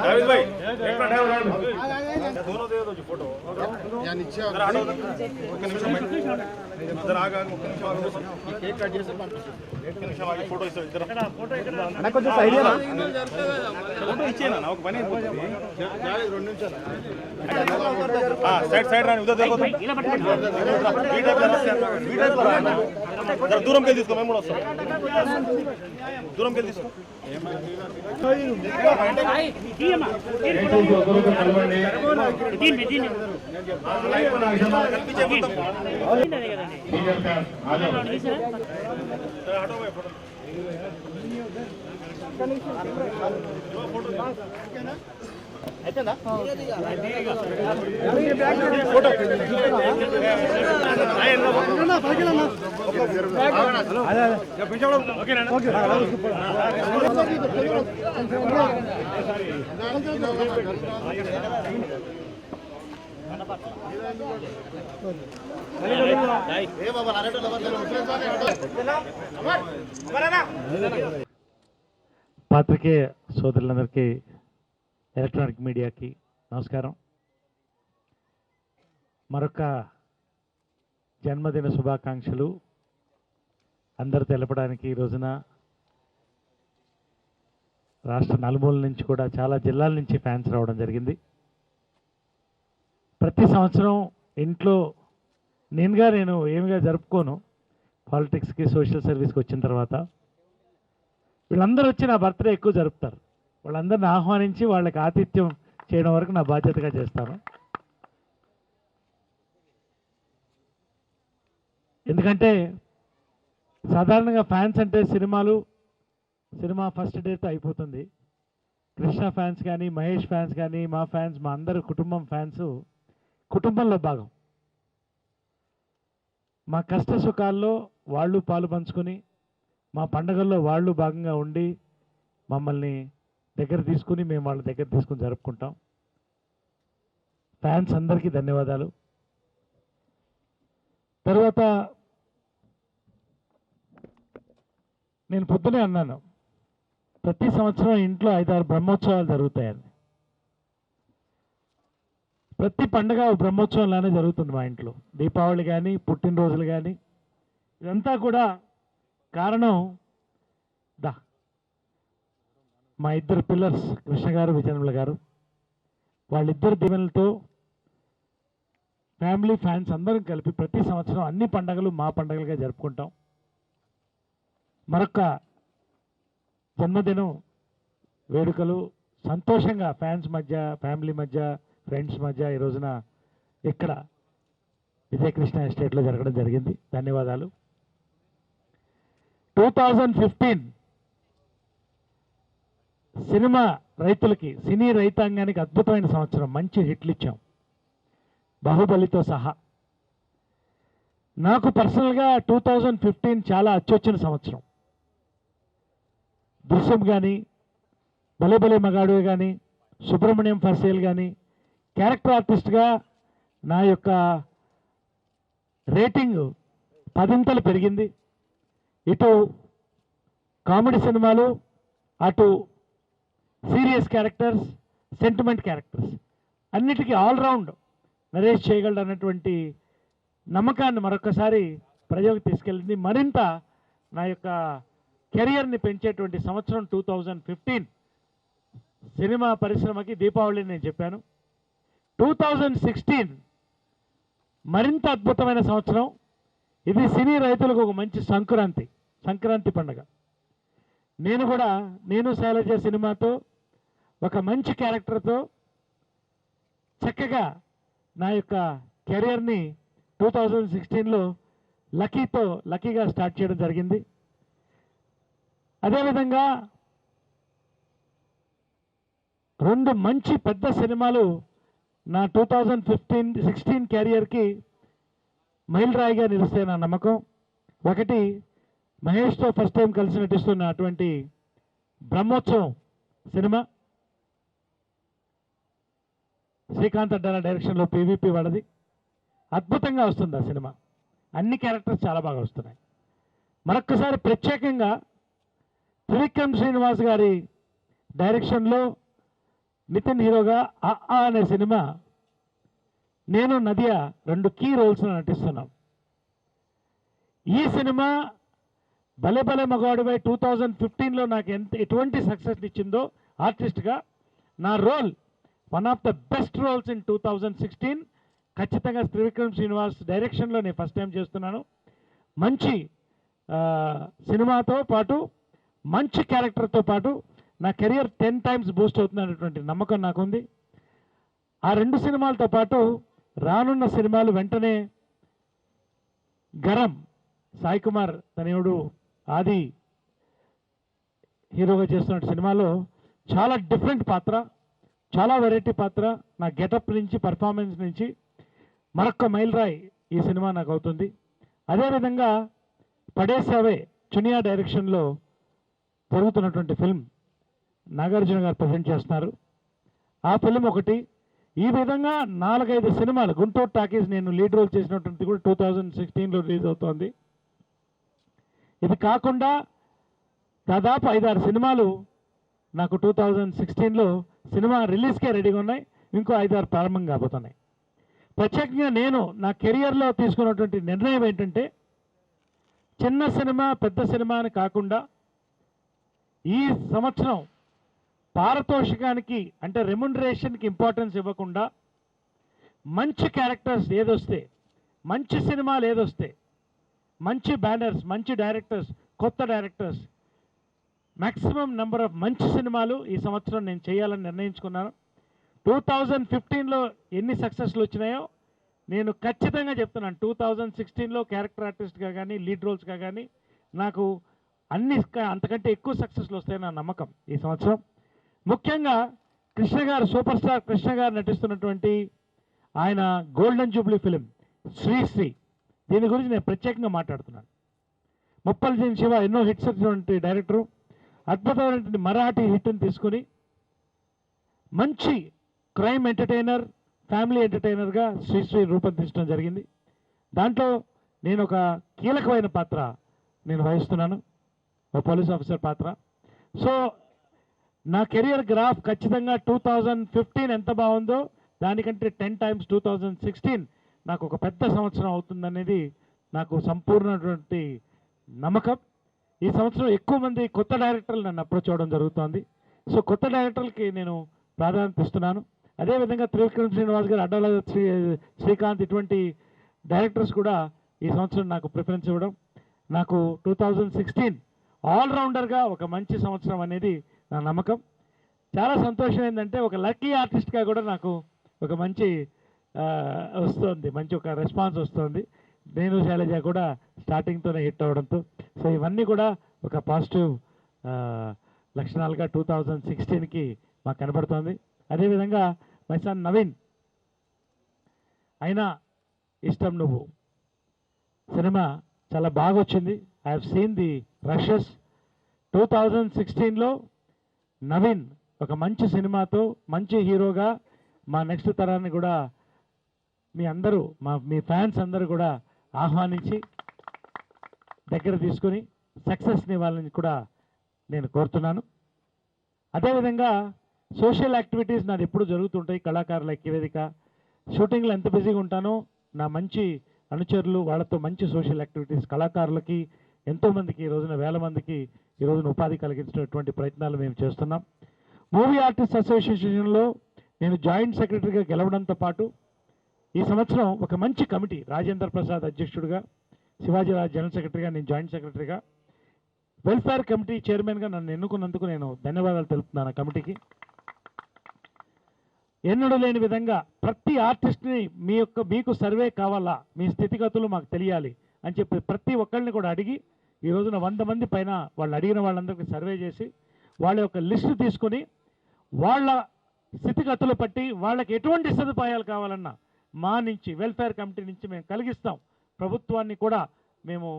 जावेद भाई एक मिनट दोनों दे दो जो फोटो यार नीचे इधर आगा केक कट చేసి एक నిమిషం ఆగి ఫోటో ఇస్తా ఇద్దరు అన్న కొంచెం సైడ్ ఇయ్యరా ఫోటో ఇచ్చేనా నాకు పని అయిపోతుంది జావేద్ 2 నిమిషాలు సైడ్ సైడ్ రాని ఉదర్ देखो దూరం కెళ్ళి తీసుకో మేము కూడా వస్తాం దూరం కెళ్ళి తీసుకో పాత్రికేయ సోదరులందరికీ ఎలక్ట్రానిక్ మీడియాకి నమస్కారం. మరొక జన్మదిన శుభాకాంక్షలు అందరూ తెలపడానికి ఈ రోజున రాష్ట్ర నలుమూల నుంచి కూడా చాలా జిల్లాల నుంచి ఫ్యాన్స్ రావడం జరిగింది. ప్రతి సంవత్సరం ఇంట్లో నేను ఏమిగా జరుపుకోను. పాలిటిక్స్కి సోషల్ సర్వీస్కి వచ్చిన తర్వాత వీళ్ళందరూ వచ్చి నా బర్త్డే ఎక్కువ జరుపుతారు. వాళ్ళందరిని ఆహ్వానించి వాళ్ళకి ఆతిథ్యం చేయడం వరకు నా బాధ్యతగా చేస్తాను. ఎందుకంటే సాధారణంగా ఫ్యాన్స్ అంటే సినిమా ఫస్ట్ డేతో అయిపోతుంది. కృష్ణ ఫ్యాన్స్ కానీ, మహేష్ ఫ్యాన్స్ కానీ, మా ఫ్యాన్స్, మా అందరు కుటుంబంలో భాగం. మా కష్ట సుఖాల్లో వాళ్ళు పాలు పంచుకొని, మా పండగల్లో వాళ్ళు భాగంగా ఉండి మమ్మల్ని దగ్గర తీసుకుని మేము వాళ్ళ దగ్గర తీసుకుని జరుపుకుంటాం. ఫ్యాన్స్ అందరికీ ధన్యవాదాలు. తర్వాత నేను పొద్దునే అన్నాను, ప్రతి సంవత్సరం ఇంట్లో 5-6 బ్రహ్మోత్సవాలు జరుగుతాయని. ప్రతి పండుగ బ్రహ్మోత్సవంలానే జరుగుతుంది మా ఇంట్లో. దీపావళి కానీ, పుట్టినరోజులు కానీ, ఇదంతా కూడా కారణం మా ఇద్దరు పిల్లర్స్ కృష్ణ గారు, విజయనిర్మల గారు. వాళ్ళిద్దరు దీవెనలతో ఫ్యామిలీ ఫ్యాన్స్ అందరం కలిపి ప్రతి సంవత్సరం అన్ని పండుగలు మా పండుగలుగా జరుపుకుంటాం. మరొక జన్మదినం వేడుకలు సంతోషంగా ఫ్యాన్స్ మధ్య, ఫ్యామిలీ మధ్య, ఫ్రెండ్స్ మధ్య ఈ రోజున ఇక్కడ విజయకృష్ణ ఎస్టేట్లో జరగడం జరిగింది. ధన్యవాదాలు. 2015 సినిమా రైతులకి, సినీ రైతాంగానికి అద్భుతమైన సంవత్సరం. మంచి హిట్లు ఇచ్చాం, బాహుబలితో సహా. నాకు పర్సనల్గా 2015 చాలా అచ్చొచ్చిన సంవత్సరం. దృశ్యం కానీ, భలే భలే మగాడు కానీ, సుబ్రహ్మణ్యం ఫర్ సేల్ కానీ, క్యారెక్టర్ ఆర్టిస్ట్గా నా యొక్క రేటింగ్ 10 పెరిగింది. ఇటు కామెడీ సినిమాలు, అటు సీరియస్ క్యారెక్టర్స్, సెంటిమెంట్ క్యారెక్టర్స్, అన్నిటికీ ఆల్రౌండ్ నరేష్ చేయగలడు అన్నటువంటి నమ్మకాన్ని మరొకసారి ప్రజలకు తీసుకెళ్ళింది. మరింత నా యొక్క కెరియర్ని పెంచేటువంటి సంవత్సరం 2015 సినిమా పరిశ్రమకి. దీపావళిని నేను చెప్పాను. 2016 మరింత అద్భుతమైన సంవత్సరం. ఇది సినీ రైతులకు ఒక మంచి సంక్రాంతి పండుగ. నేను శైలజ సినిమాతో ఒక మంచి క్యారెక్టర్తో చక్కగా నా యొక్క కెరియర్ని 2016లో లక్కీగా స్టార్ట్ చేయడం జరిగింది. అదేవిధంగా 2 మంచి పెద్ద సినిమాలు నా 2015-16 కెరియర్కి మైలురాయిగా నిలుస్తాయి నా నమ్మకం. ఒకటి మహేష్తో ఫస్ట్ టైం కలిసి నటిస్తున్న అటువంటి బ్రహ్మోత్సవం సినిమా, శ్రీకాంత్ అడ్డాల డైరెక్షన్లో పీవీపీ వాడది. అద్భుతంగా వస్తుంది ఆ సినిమా. అన్ని క్యారెక్టర్స్ చాలా బాగా వస్తున్నాయి. మరొక్కసారి ప్రత్యేకంగా త్రివిక్రమ్ శ్రీనివాస్ గారి డైరెక్షన్లో నితిన్ హీరోగా ఆ అనే సినిమా నేను నదియ 2 కీ రోల్స్లో నటిస్తున్నాం. ఈ సినిమా భలే భలే మగవాడిపై 2015లో నాకు ఎటువంటి సక్సెస్ ఇచ్చిందో ఆర్టిస్ట్గా, నా role one of the best roles in 2016 ఖచ్చితంగా త్రివిక్రమ్ శ్రీనివాస్ డైరెక్షన్లో నేను ఫస్ట్ టైం చేస్తున్నాను. మంచి సినిమాతో పాటు మంచి క్యారెక్టర్తో పాటు నా కెరియర్ 10 times బూస్ట్ అవుతుందనేటువంటి నమ్మకం నాకుంది. ఆ 2 సినిమాలతో పాటు రానున్న సినిమాలు వెంటనే గరం సాయి కుమార్ తనయుడు ఆది హీరోగా చేస్తున్న సినిమాలో చాలా డిఫరెంట్ పాత్ర, చాలా వెరైటీ పాత్ర. నా గెటప్ నుంచి పర్ఫార్మెన్స్ నుంచి మరొక్క మైల్రాయ్ ఈ సినిమా నాకు అవుతుంది. అదేవిధంగా పడేసావే చునియా డైరెక్షన్లో జరుగుతున్నటువంటి ఫిల్మ్ నాగార్జున గారు ప్రజెంట్ చేస్తున్నారు. ఆ ఫిల్మ్ ఒకటి. ఈ విధంగా 4-5 సినిమాలు, గుంటూరు టాకీస్ నేను లీడ్ రోల్ చేసినటువంటి కూడా 2016లో రిలీజ్ అవుతోంది. ఇది కాకుండా దాదాపు 5-6 సినిమాలు నాకు 2016లో సినిమా రిలీజ్కే రెడీగా ఉన్నాయి. ఇంకో 5-6 ప్రారంభం కాబోతున్నాయి. ప్రత్యేకంగా నేను నా కెరియర్లో తీసుకున్నటువంటి నిర్ణయం ఏంటంటే, చిన్న సినిమా పెద్ద సినిమా అని కాకుండా ఈ సంవత్సరం పారితోషికానికి అంటే రెమ్యునరేషన్కి ఇంపార్టెన్స్ ఇవ్వకుండా మంచి క్యారెక్టర్స్ ఏదొస్తే, మంచి సినిమాలు ఏదొస్తే, మంచి బ్యానర్స్, మంచి డైరెక్టర్స్, కొత్త డైరెక్టర్స్, మ్యాక్సిమం నెంబర్ ఆఫ్ మంచి సినిమాలు ఈ సంవత్సరం నేను చేయాలని నిర్ణయించుకున్నాను. 2015లో ఎన్ని సక్సెస్లు వచ్చినాయో నేను ఖచ్చితంగా చెప్తున్నాను, 2016లో క్యారెక్టర్ ఆర్టిస్ట్గా కానీ లీడ్ రోల్స్గా కానీ నాకు అంతకంటే ఎక్కువ సక్సెస్లు వస్తాయని నా నమ్మకం ఈ సంవత్సరం. ముఖ్యంగా కృష్ణ గారు, సూపర్ స్టార్ కృష్ణ గారు నటిస్తున్నటువంటి ఆయన గోల్డెన్ జూబ్లీ ఫిలిం శ్రీశ్రీ, దీని గురించి నేను ప్రత్యేకంగా మాట్లాడుతున్నాను. ముప్పల్జీన్ శివ ఎన్నో హిట్స్ వచ్చినటువంటి డైరెక్టరు, అద్భుతమైనటువంటి మరాఠీ హిట్ని తీసుకుని మంచి క్రైమ్ ఎంటర్టైనర్, ఫ్యామిలీ ఎంటర్టైనర్గా శ్రీశ్రీ రూపొందించడం జరిగింది. దాంట్లో నేను ఒక కీలకమైన పాత్ర నేను వహిస్తున్నాను, ఒక పోలీస్ ఆఫీసర్ పాత్ర. సో నా కెరియర్ గ్రాఫ్ ఖచ్చితంగా 2015 ఎంత బాగుందో దానికంటే 10 times 2016 నాకు ఒక పెద్ద సంవత్సరం అవుతుందనేది నాకు సంపూర్ణమైనటువంటి నమ్మకం. ఈ సంవత్సరం ఎక్కువ మంది కొత్త డైరెక్టర్లు నన్ను అప్రోచ్ అవ్వడం జరుగుతోంది. సో కొత్త డైరెక్టర్లకి నేను ప్రాధాన్యత ఇస్తున్నాను. అదేవిధంగా త్రివిక్రమ్ శ్రీనివాస్ గారు, అడ్డాల శ్రీకాంత్ ఇటువంటి డైరెక్టర్స్ కూడా ఈ సంవత్సరం నాకు ప్రిఫరెన్స్ ఇవ్వడం, నాకు 2016 ఆల్రౌండర్గా ఒక మంచి సంవత్సరం అనేది నా నమ్మకం. చాలా సంతోషం ఏంటంటే ఒక లక్కీ ఆర్టిస్ట్గా కూడా నాకు ఒక మంచి వస్తుంది, మంచి ఒక రెస్పాన్స్ వస్తుంది. నేను శైలజ కూడా స్టార్టింగ్తోనే హిట్ అవ్వడంతో, సో ఇవన్నీ కూడా ఒక పాజిటివ్ లక్షణాలుగా 2016కి మాకు కనబడుతోంది. అదేవిధంగా మై సన్ నవీన్, అయినా ఇష్టం నువ్వు సినిమా చాలా బాగా వచ్చింది. I have seen the rushes. 2016లో నవీన్ ఒక మంచి సినిమాతో మంచి హీరోగా మా నెక్స్ట్ తరాన్ని కూడా మీ అందరూ, మీ ఫ్యాన్స్ అందరూ కూడా ఆహ్వానించి దగ్గర తీసుకొని సక్సెస్ని వాళ్ళని కూడా నేను కోరుతున్నాను. అదేవిధంగా సోషల్ యాక్టివిటీస్ నాది ఎప్పుడు జరుగుతుంటాయి. కళాకారుల ఐక్యవేదిక షూటింగ్లో ఎంత బిజీగా ఉంటానో నా మంచి అనుచరులు వాళ్ళతో మంచి సోషల్ యాక్టివిటీస్ కళాకారులకి ఎంతోమందికి ఈ రోజున వేల మందికి ఈ రోజున ఉపాధి కలిగించినటువంటి ప్రయత్నాలు మేము చేస్తున్నాం. మూవీ ఆర్టిస్ట్ అసోసియేషన్లో నేను జాయింట్ సెక్రటరీగా గెలవడంతో పాటు ఈ సంవత్సరం ఒక మంచి కమిటీ, రాజేంద్ర ప్రసాద్ అధ్యక్షుడిగా, శివాజీరాజ్ జనరల్ సెక్రటరీగా, నేను జాయింట్ సెక్రటరీగా, వెల్ఫేర్ కమిటీ చైర్మన్గా నన్ను ఎన్నుకున్నందుకు నేను ధన్యవాదాలు తెలుపుతున్నాను ఆ కమిటీకి. ఎన్నడూ లేని విధంగా ప్రతి ఆర్టిస్ట్ని మీకు సర్వే కావాలా, మీ స్థితిగతులు మాకు తెలియాలి అని చెప్పి ప్రతి ఒక్కరిని కూడా అడిగి ఈ రోజున 100 మంది పైన వాళ్ళు అడిగిన వాళ్ళందరికీ సర్వే చేసి వాళ్ళ యొక్క లిస్టు తీసుకొని వాళ్ళ స్థితిగతులు పట్టి వాళ్ళకి ఎటువంటి సదుపాయాలు కావాలన్నా మా నుంచి వెల్ఫేర్ కమిటీ నుంచి మేము కలిగిస్తాం. ప్రభుత్వాన్ని కూడా మేము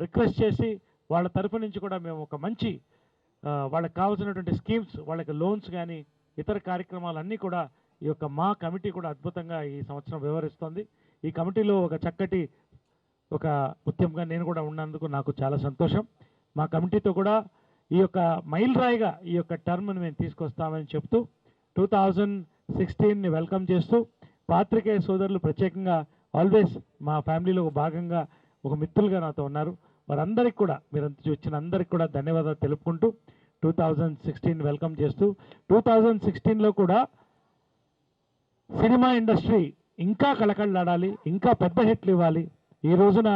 రిక్వెస్ట్ చేసి వాళ్ళ తరఫు నుంచి కూడా మేము ఒక మంచి వాళ్ళకి కావాల్సినటువంటి స్కీమ్స్, వాళ్ళకి లోన్స్ కానీ ఇతర కార్యక్రమాలన్నీ కూడా ఈ యొక్క మా కమిటీ కూడా అద్భుతంగా ఈ సంవత్సరం వ్యవహరిస్తోంది. ఈ కమిటీలో ఒక చక్కటి ఒక ముఖ్యంగా నేను కూడా ఉన్నందుకు నాకు చాలా సంతోషం. మా కమిటీతో కూడా ఈ యొక్క మైలురాయిగా ఈ యొక్క టర్మ్ని మేము తీసుకొస్తామని చెప్తూ 2016ని వెల్కమ్ చేస్తూ పాత్రికేయ సోదరులు ప్రత్యేకంగా ఆల్వేస్ మా ఫ్యామిలీలో ఒక భాగంగా ఒక మిత్రులుగా నాతో ఉన్నారు. వారందరికీ కూడా మీరంతా వచ్చిన అందరికీ కూడా ధన్యవాదాలు తెలుపుకుంటూ 2016 వెల్కమ్ చేస్తూ 2016లో కూడా సినిమా ఇండస్ట్రీ ఇంకా కళకళలాడాలి, ఇంకా పెద్ద హిట్లు ఇవ్వాలి. ఈ రోజున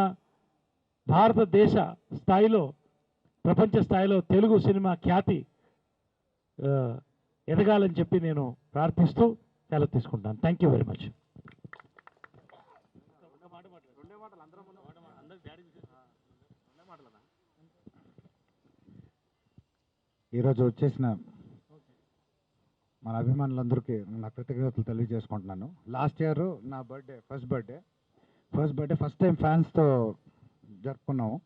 భారతదేశ స్థాయిలో ప్రపంచ స్థాయిలో తెలుగు సినిమా ఖ్యాతి ఎదగాలని చెప్పి నేను ప్రార్థిస్తూ సెలవు తీసుకుంటాను. Thank you very much. ఈరోజు వచ్చేసిన మన అభిమానులందరికీ నా కృతజ్ఞతలు తెలియజేసుకుంటున్నాను. లాస్ట్ ఇయర్ నా ఫస్ట్ టైం ఫ్యాన్స్తో జరుపుకున్నాము.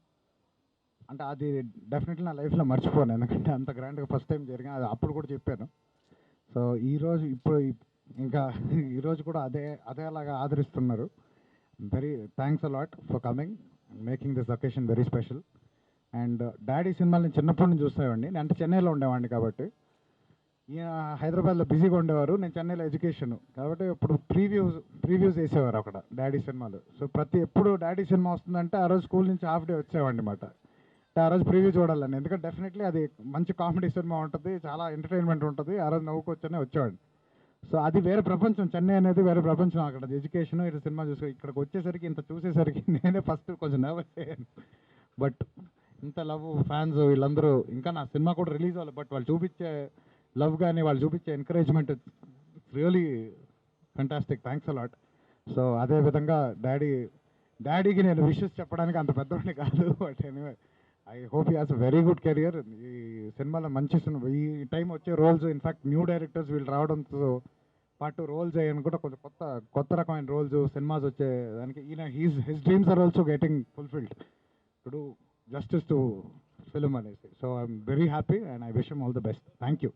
అంటే అది డెఫినెట్లీ నా లైఫ్లో మర్చిపోను, ఎందుకంటే అంత గ్రాండ్గా ఫస్ట్ టైం జరిగింది. అది అప్పుడు కూడా చెప్పాను. సో ఈరోజు కూడా అలాగా ఆదరిస్తున్నారు. Very thanks a lot for coming and making this occasion very special. And Daddy సినిమాలు నేను చిన్నప్పటి నుంచి చూసేవాడిని. నేను అంటే చెన్నైలో ఉండేవాడిని కాబట్టి, ఈయన హైదరాబాద్లో బిజీగా ఉండేవారు, నేను చెన్నైలో ఎడ్యుకేషన్ కాబట్టి ఇప్పుడు ప్రీవ్యూస్ వేసేవారు అక్కడ డాడీ సినిమాలు. సో ఎప్పుడు డాడీ సినిమా వస్తుందంటే ఆ రోజు స్కూల్ నుంచి హాఫ్ డే వచ్చేవాడిని అనమాట. ఆ రోజు ప్రివ్యూ చూడాలని, ఎందుకంటే డెఫినెట్లీ అది మంచి కామెడీ సినిమా ఉంటుంది, చాలా ఎంటర్టైన్మెంట్ ఉంటుంది. ఆ రోజు నవ్వుకొచ్చనే వచ్చేవాడిని. సో అది వేరే ప్రపంచం, చెన్నై అనేది వేరే ప్రపంచం. అక్కడ ఎడ్యుకేషన్ ఇటు సినిమా చూసి ఇక్కడికి వచ్చేసరికి ఇంత చూసేసరికి నేనే ఫస్ట్ కొంచెం నర్వస్ అయ్యాను. బట్ ఇంత లవ్ ఫ్యాన్స్ వీళ్ళందరూ, ఇంకా నా సినిమా కూడా రిలీజ్ అవ్వాలి, బట్ వాళ్ళు చూపించే లవ్ కానీ వాళ్ళు చూపించే encouragement really fantastic. Thanks a lot. So అదేవిధంగా డాడీకి నేను విషెస్ చెప్పడానికి అంత పెద్దవాడిని కాదు, but anyway I hope he has a very good career. ఈ సినిమాలో మంచి సినిమా, ఈ టైం వచ్చే రోల్స్ ఇన్ఫాక్ట్ న్యూ డైరెక్టర్స్ వీళ్ళు రావడంతో పాటు రోల్స్ అయ్యాను కూడా కొంచెం కొత్త రకమైన రోల్స్ సినిమాస్ వచ్చే దానికి ఈయన his dreams are also getting fulfilled to do justice to film అనేసి. So I'm very happy and I wish him all the best. Thank you.